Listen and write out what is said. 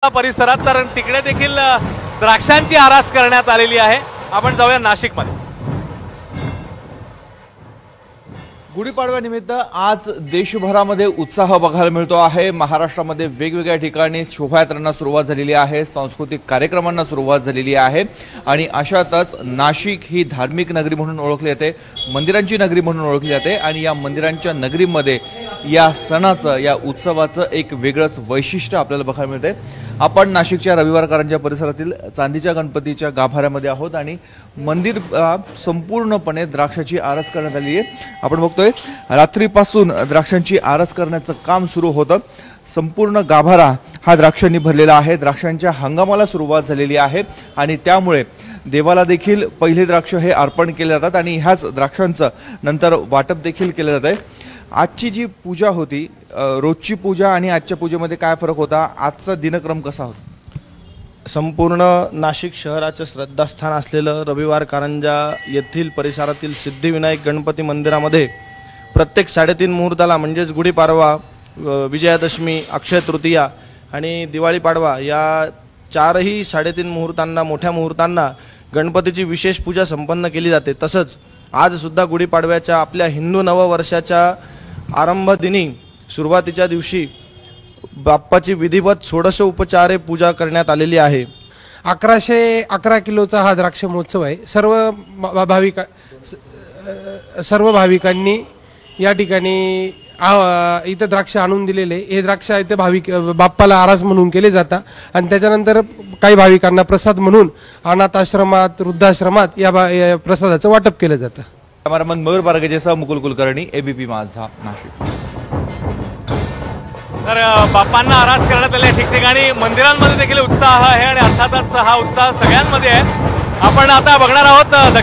परिसरात तर तिकडे देखील द्राक्षांची आरास करण्यात आलेली आहे। आपण जाऊया नाशिकमध्ये। गुढीपाडव्यानिमित्त आज देशभरामध्ये उत्साह बघायला मिळतो आहे। महाराष्ट्रामध्ये वेगवेगळ्या ठिकाणी शोभायात्रांना सुरुवात झालेली आहे, सांस्कृतिक कार्यक्रमांना सुरुवात झालेली आहे आणि अशातच नाशिक ही धार्मिक नगरी म्हणून ओळखली जाते, मंदिरांची नगरी म्हणून ओळखली जाते आणि या मंदिरांच्या नगरीमध्ये या सणाचं, या उत्सवाचं एक वेगळंच वैशिष्ट्य आपल्याला बघायला मिळते। आपण नाशिकच्या रविवारकरांच्या परिसरातील चांदीच्या गणपतीच्या गाभाऱ्यामध्ये आहोत आणि मंदिर संपूर्णपणे द्राक्षाची आरास करण्यात आली आहे। आपण बघतोय रात्रीपासून द्राक्षांची आरास करण्याचं काम सुरू होतं। संपूर्ण गाभारा हा द्राक्षांनी भरलेला आहे। द्राक्षांच्या हंगामाला सुरुवात झालेली आहे आणि त्यामुळे देवाला देखील पहिले द्राक्ष हे अर्पण केले जातात आणि ह्याच द्राक्षांचं नंतर वाटप देखील केलं जात आहे। आजची जी पूजा होती, रोजची पूजा आणि आजच्या पूजेमध्ये काय फरक होता? आजचा दिनक्रम कसा होता? संपूर्ण नाशिक शहराचे श्रद्धास्थान असलेलं रविवार कारंजा येथील परिसरातील सिद्धिविनायक गणपती मंदिरामध्ये प्रत्येक 3:30 मुहूर्ताला म्हणजेच गुढीपाडवा, विजयादशमी, अक्षय तृतीया आणि दिवाळी पाडवा या चारही 3:30 मुहूर्तांना, मोठ्या मुहूर्तांना गणपतीची विशेष पूजा संपन्न केली जाते। तसंच आज सुद्धा गुढीपाडव्याच्या आपल्या हिंदू नववर्षाच्या आरंभ दिनी सुरुवातीच्या दिवशी बाप्पाची विधिवत 16 उपचारे पूजा करण्यात आलेली आहे। 1111 किलोचा हा द्राक्ष महोत्सव आहे। सर्व भाविकांनी या ठिकाणी इथे द्राक्ष आणून दिलेले, हे द्राक्ष इथे बाप्पाला आरास म्हणून केले जातात आणि त्याच्यानंतर काही भाविकांना प्रसाद म्हणून अनाथ आश्रमात, वृद्धाश्रमात या प्रसादाचं वाटप केलं जातं। कॅमेरामन मयूर बारगेसह मुकुल कुलकर्णी, एबीपी माझा, नाशिक। तर बाप्पांना आरास करण्यात आले ठिकठिकाणी मंदिरांमध्ये देखील उत्साह आहे आणि अर्थातच हा उत्साह सगळ्यांमध्ये आहे। आपण आता बघणार आहोत